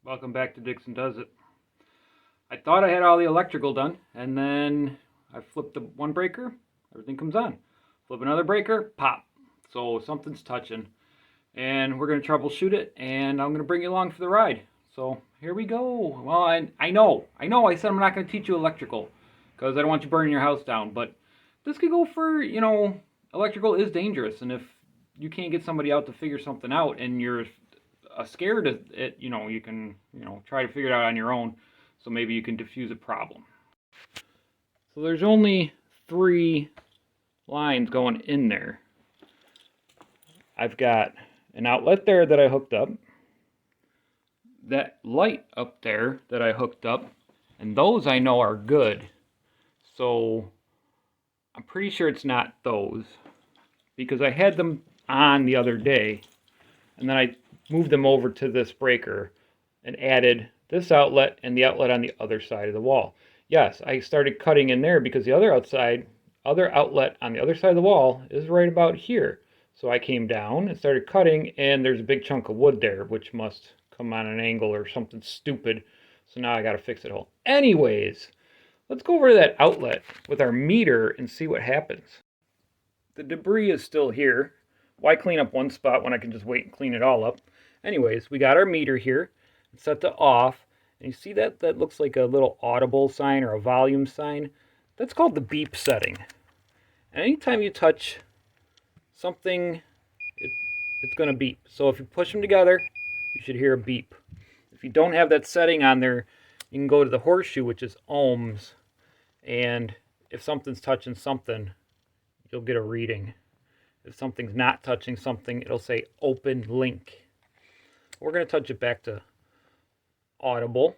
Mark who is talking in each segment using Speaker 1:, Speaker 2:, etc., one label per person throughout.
Speaker 1: Welcome back to Dixon Does It. I thought I had all the electrical done, and then I flipped the one breaker, everything comes on. Flip another breaker, pop. So something's touching. And we're going to troubleshoot it, and I'm going to bring you along for the ride. So here we go. Well, I know I said I'm not going to teach you electrical, because I don't want you burning your house down, but this could go for, electrical is dangerous, and if you can't get somebody out to figure something out, and you're scared of it, you can, try to figure it out on your own. So maybe you can diffuse a problem. So there's only 3 lines going in there. I've got an outlet there that I hooked up, that light up there that I hooked up, and those I know are good. So I'm pretty sure it's not those, because I had them on the other day, and then I moved them over to this breaker and added this outlet and the outlet on the other side of the wall. Yes, I started cutting in there because the other outlet on the other side of the wall is right about here. So I came down and started cutting, and there's a big chunk of wood there, which must come on an angle or something stupid. So now I got to fix it all. Anyways, let's go over to that outlet with our meter and see what happens. The debris is still here. Why clean up one spot when I can just wait and clean it all up? Anyways, we got our meter here. It's set to off. And you see that looks like a little audible sign or a volume sign? That's called the beep setting. And anytime you touch something, it's going to beep. So if you push them together, you should hear a beep. If you don't have that setting on there, you can go to the horseshoe, which is ohms. And if something's touching something, you'll get a reading. If something's not touching something, it'll say open link. We're going to touch it back to audible.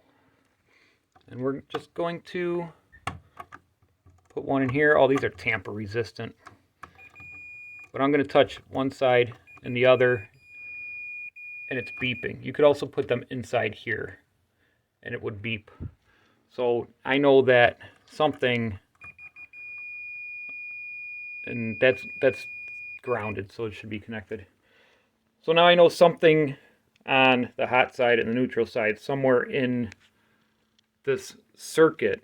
Speaker 1: And we're just going to put one in here. All these are tamper resistant. But I'm going to touch one side and the other, and it's beeping. You could also put them inside here, and it would beep. So I know that something, and that's grounded, so it should be connected. So now I know something on the hot side and the neutral side, somewhere in this circuit,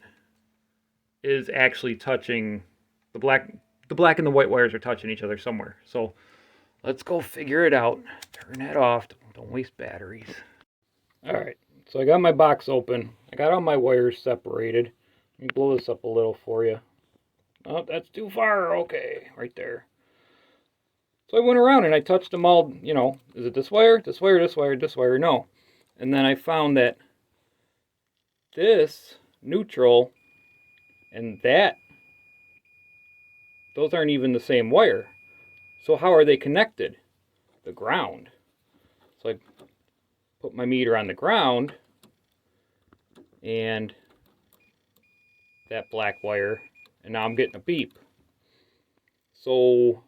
Speaker 1: is actually touching the black and the white wires are touching each other somewhere. So let's go figure it out. Turn that off. Don't waste batteries. All right, so I got my box open. I got all my wires separated. Let me blow this up a little for you. Oh, that's too far. Okay, right there. So I went around and I touched them all, is it this wire, this wire, this wire, this wire? No. And then I found that this neutral and that, those aren't even the same wire. So how are they connected? The ground. So I put my meter on the ground, and that black wire, and now I'm getting a beep. So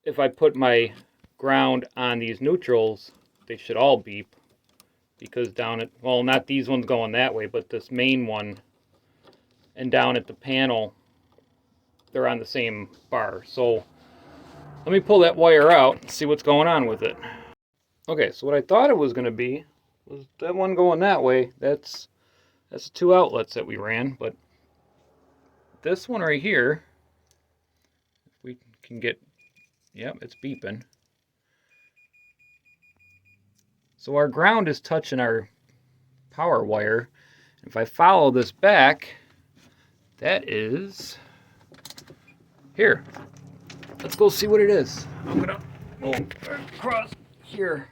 Speaker 1: if I put my ground on these neutrals, they should all beep, because down at, well, not these ones going that way, but this main one and down at the panel, they're on the same bar. So let me pull that wire out and see what's going on with it. Okay, so what I thought it was going to be was that one going that way. That's the 2 outlets that we ran, but this one right here, if we can get, yep, it's beeping. So our ground is touching our power wire. If I follow this back, that is here. Let's go see what it is. I'm gonna go across here.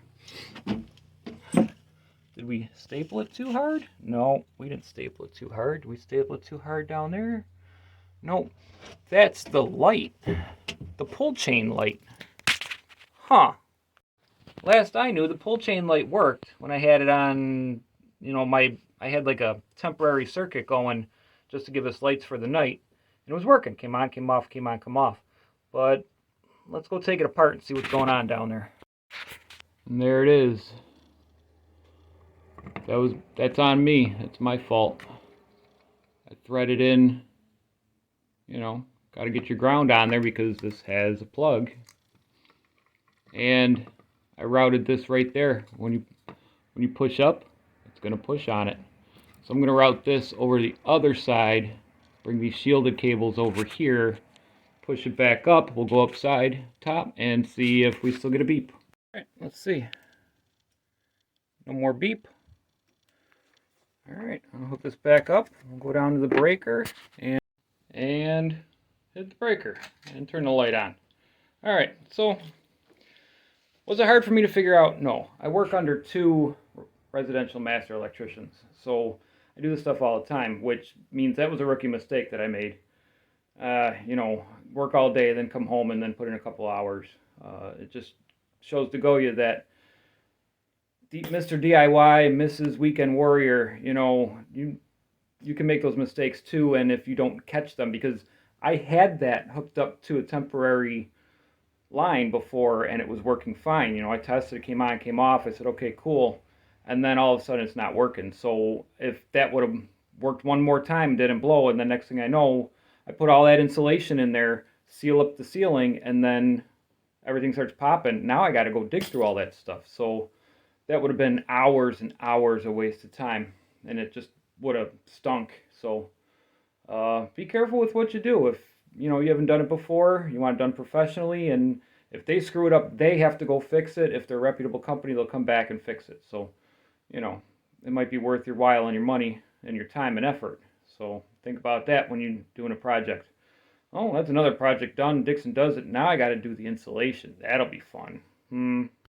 Speaker 1: Did we staple it too hard? No, we didn't staple it too hard. Did we staple it too hard down there? No, that's the light. The pull chain light. Huh. Last I knew, the pull chain light worked when I had it on, I had like a temporary circuit going just to give us lights for the night. And it was working. Came on, came off, came on, come off. But let's go take it apart and see what's going on down there. And there it is. That's on me. It's my fault. I threaded in, got to get your ground on there because this has a plug. And I routed this right there. When you when you push up, it's going to push on it. So I'm going to route this over the other side, bring these shielded cables over here, push it back up. We'll go upside top and see if we still get a beep. All right, let's see. No more beep. All right, I'll hook this back up. We'll go down to the breaker and hit the breaker and turn the light on. All right, so was it hard for me to figure out? No. I work under 2 residential master electricians, so I do this stuff all the time, which means that was a rookie mistake that I made. You know, work all day, then come home and then put in a couple hours. It just shows to Goya that Mr. DIY, Mrs. Weekend Warrior, you know, you can make those mistakes too, and if you don't catch them, because I had that hooked up to a temporary line before and it was working fine. You know, I tested, it came on, came off. I said, okay, cool. And then all of a sudden it's not working. So if that would have worked one more time, didn't blow, and the next thing I know, I put all that insulation in there, seal up the ceiling, and then everything starts popping. Now I got to go dig through all that stuff. So that would have been hours and hours of wasted time, and it just would have stunk. So be careful with what you do. If you know you haven't done it before, you want it done professionally, and if they screw it up, they have to go fix it. If they're a reputable company, they'll come back and fix it. So, you know, it might be worth your while and your money and your time and effort. So think about that when you're doing a project. Oh, that's another project done. Dixon does it. Now I got to do the insulation. That'll be fun.